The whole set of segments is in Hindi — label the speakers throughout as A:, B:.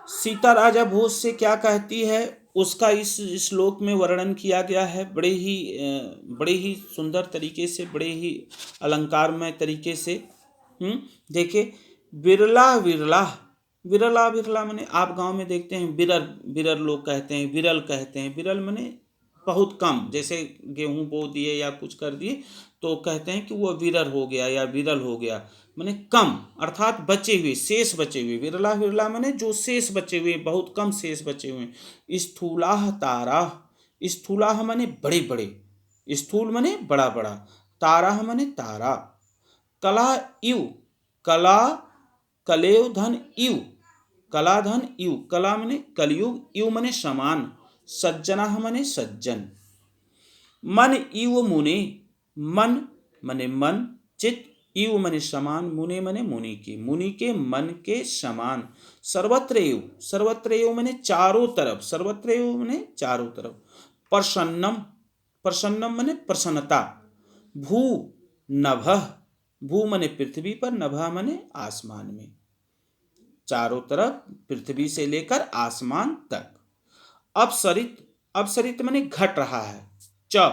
A: सीता राजा भोज से क्या कहती है उसका इस श्लोक में वर्णन किया गया है, बड़े ही सुंदर तरीके से, बड़े ही अलंकारमय तरीके से। देखिए, विरला विरला, विरला विरला माने आप गांव में देखते हैं विरल, विरल लोग कहते हैं, विरल कहते हैं। विरल माने बहुत कम, जैसे गेहूं बो दिए या कुछ कर दिए तो कहते हैं कि वो विरल हो गया या विरल हो गया, माने कम, अर्थात बचे हुए, शेष बचे हुए। विरला विरला माने जो शेष बचे हुए, बहुत कम शेष बचे हुए। स्थूलाह तारा, स्थूलाह माने बड़े बड़े, स्थूल माने बड़ा बड़ा, तारा माने तारा। कला इव, कला कलेव धन इव, कला धन इव, कला माने कलयुग, इव माने समान, सज्जना माने सज्जन। मन इव मुने, मन माने मन, चित इव माने समान, मुने माने मुनि के, मुनि के मन के समान। सर्वत्र एव, सर्वत्र एव माने चारों तरफ, सर्वत्र एव माने चारों तरफ। प्रसन्नम, प्रसन्नम माने प्रसन्नता। भू नभः, भू माने पृथ्वी पर, नभः माने आसमान में, चारों तरफ पृथ्वी से लेकर आसमान तक। अपसरित, अपसरित माने घट रहा है। च,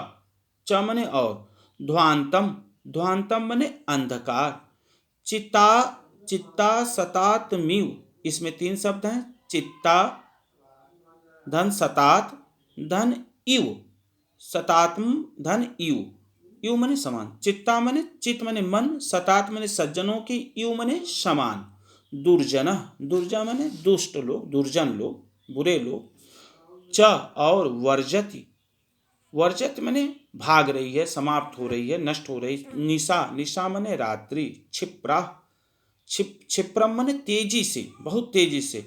A: च माने और। ध्वांतम, ध्वांतम माने अंधकार। चित्ता, चित्ता सतात्मिव, इसमें 3 शब्द हैं, चित्ता धन सतात धन इव, सतात्म धन इव, इव माने समान। चित्ता माने चित्त माने मन, सतात माने सज्जनों की, इव माने समान। दुर्जन, दुर्जन माने दुष्ट लोग, दुर्जन लोग, बुरे लोग। च और वर्जति, वर्जत माने भाग रही है, समाप्त हो रही है, नष्ट हो रही। निशा, निशा माने रात्रि। क्षिप्रा, क्षिप्रम माने तेजी से, बहुत तेजी से।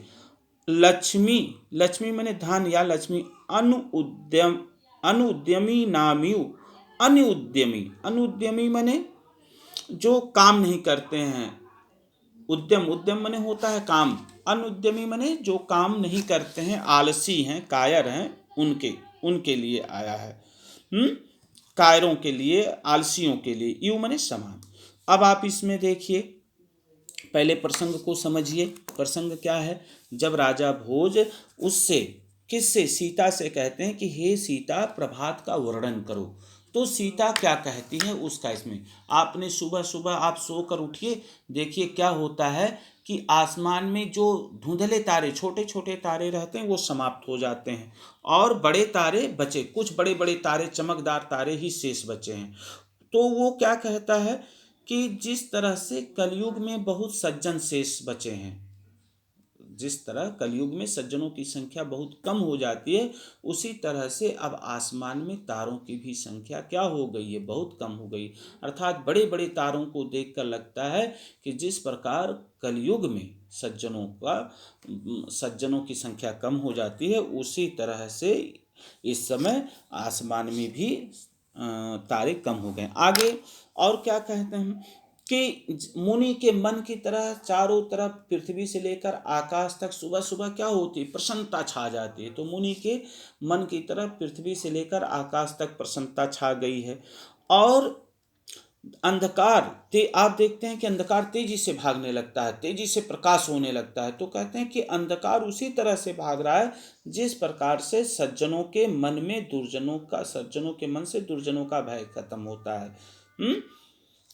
A: लक्ष्मी, लक्ष्मी माने धन या लक्ष्मी। अनुद्यम, अनुद्यमी नाम्यु, अनुद्यमी, अनुद्यमी माने जो काम नहीं करते हैं। उद्यम, उद्यम माने होता है काम, अनुद्यमी माने जो काम नहीं करते हैं, आलसी हैं, कायर हैं, उनके, उनके लिए आया है। कायरों के लिए, आलसियों के लिए। यू माने समान। अब आप इसमें देखिए, पहले प्रसंग को समझिए। प्रसंग क्या है? जब राजा भोज उससे, किससे? सीता से कहते हैं कि हे सीता प्रभात का वर्णन करो। तो सीता क्या कहती है उसका इसमें, आपने सुबह सुबह आप सोकर उठिए, देखिए क्या होता है कि आसमान में जो धुंधले तारे, छोटे छोटे तारे रहते हैं वो समाप्त हो जाते हैं और बड़े तारे बचे, कुछ बड़े बड़े तारे, चमकदार तारे ही शेष बचे हैं। तो वो क्या कहता है कि जिस तरह से कलयुग में बहुत सज्जन शेष बचे हैं, जिस तरह कलयुग में सज्जनों की संख्या बहुत कम हो जाती है, उसी तरह से अब आसमान में तारों की भी संख्या क्या हो गई है? बहुत कम हो गई। अर्थात बड़े बड़े तारों को देखकर लगता है कि जिस प्रकार कलयुग में सज्जनों की संख्या कम हो जाती है, उसी तरह से इस समय आसमान में भी तारे कम हो गए। आगे और क्या कहते हैं कि मुनि के मन की तरह चारों तरफ पृथ्वी से लेकर आकाश तक सुबह सुबह क्या होती है? प्रसन्नता छा जाती है। तो मुनि के मन की तरफ पृथ्वी से लेकर आकाश तक प्रसन्नता छा गई है। और अंधकार आप देखते हैं कि अंधकार तेजी से भागने लगता है, तेजी से प्रकाश होने लगता है। तो कहते हैं कि अंधकार उसी तरह से भाग रहा है जिस प्रकार से सज्जनों के मन में दुर्जनों का, सज्जनों के मन से दुर्जनों का भय खत्म होता है।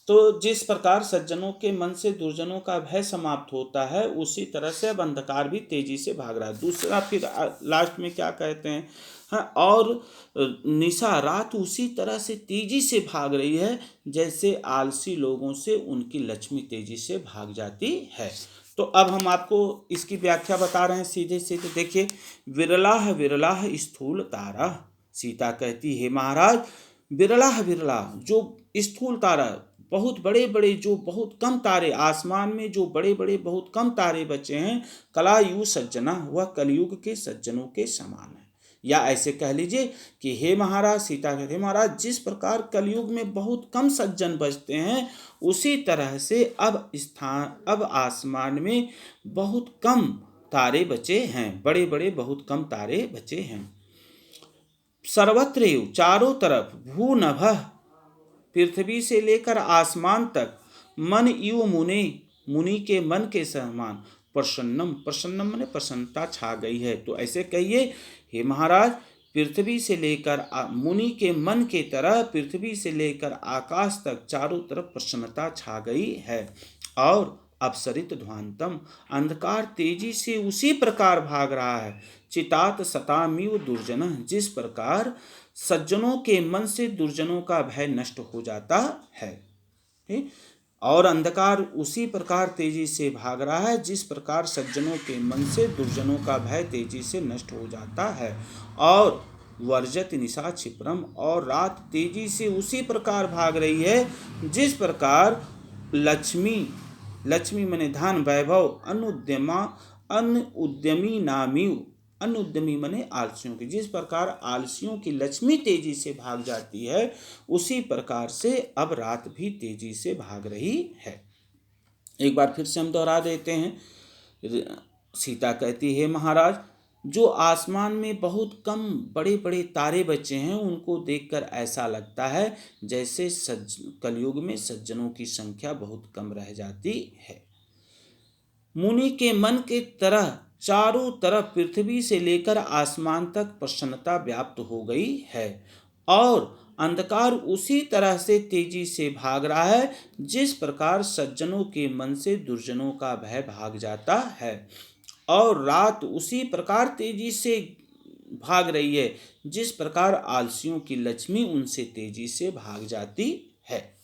A: तो जिस प्रकार सज्जनों के मन से दुर्जनों का भय समाप्त होता है, उसी तरह से अब अंधकार भी तेजी से भाग रहा है। दूसरा फिर लास्ट में क्या कहते हैं, हाँ, और निशा, रात उसी तरह से तेजी से भाग रही है जैसे आलसी लोगों से उनकी लक्ष्मी तेजी से भाग जाती है। तो अब हम आपको इसकी व्याख्या बता रहे हैं सीधे सीधे। देखिए, विरलाह विरलाह स्थूल तारा, सीता कहती है महाराज विरलाह विरला, जो स्थूल तारा, बहुत बड़े बड़े, जो बहुत कम तारे, आसमान में जो बड़े बड़े बहुत कम तारे बचे हैं, कलायु सज्जना, वह कलयुग के सज्जनों के समान है। या ऐसे कह लीजिए कि हे महाराज, सीता कहते हैं महाराज जिस प्रकार कलयुग में बहुत कम सज्जन बचते हैं, उसी तरह से अब आसमान में बहुत कम तारे बचे हैं, बड़े बड़े बहुत कम तारे बचे हैं। सर्वत्र चारों तरफ, भू नभः पृथ्वी से लेकर आसमान तक, मन इव मुने, मुनि के मन के समान, प्रसन्नम, प्रसन्नम माने प्रसन्नता छा गई है। तो ऐसे कहिए, हे महाराज, पृथ्वी से लेकर मुनि के मन के तरह पृथ्वी से लेकर आकाश तक चारों तरफ प्रसन्नता छा गई है। और अपसरित ध्वांतम, अंधकार तेजी से उसी प्रकार भाग रहा है। चितात सतामिव दुर्जन, जिस प्रकार सज्जनों के मन से दुर्जनों का भय नष्ट हो जाता है। ठीक? और अंधकार उसी प्रकार तेजी से भाग रहा है जिस प्रकार सज्जनों के मन से दुर्जनों का भय तेजी से नष्ट हो जाता है। और वर्जत निशा क्षिप्रम, और रात तेजी से उसी प्रकार भाग रही है जिस प्रकार लक्ष्मी, लक्ष्मी मने धन वैभव, अनुद्यमी नामिव, अनुद्यमी मने आलसियों की, जिस प्रकार आलसियों की लक्ष्मी तेजी से भाग जाती है उसी प्रकार से अब रात भी तेजी से भाग रही है। एक बार फिर से हम दोहरा देते हैं। सीता कहती है, महाराज, जो आसमान में बहुत कम बड़े बड़े तारे बचे हैं उनको देखकर ऐसा लगता है जैसे कलयुग में सज्जनों की संख्या बहुत कम रह जाती है। मुनि के मन के तरह चारों तरफ पृथ्वी से लेकर आसमान तक प्रसन्नता व्याप्त हो गई है। और अंधकार उसी तरह से तेजी से भाग रहा है जिस प्रकार सज्जनों के मन से दुर्जनों का भय भाग जाता है। और रात उसी प्रकार तेजी से भाग रही है जिस प्रकार आलसियों की लक्ष्मी उनसे तेजी से भाग जाती है।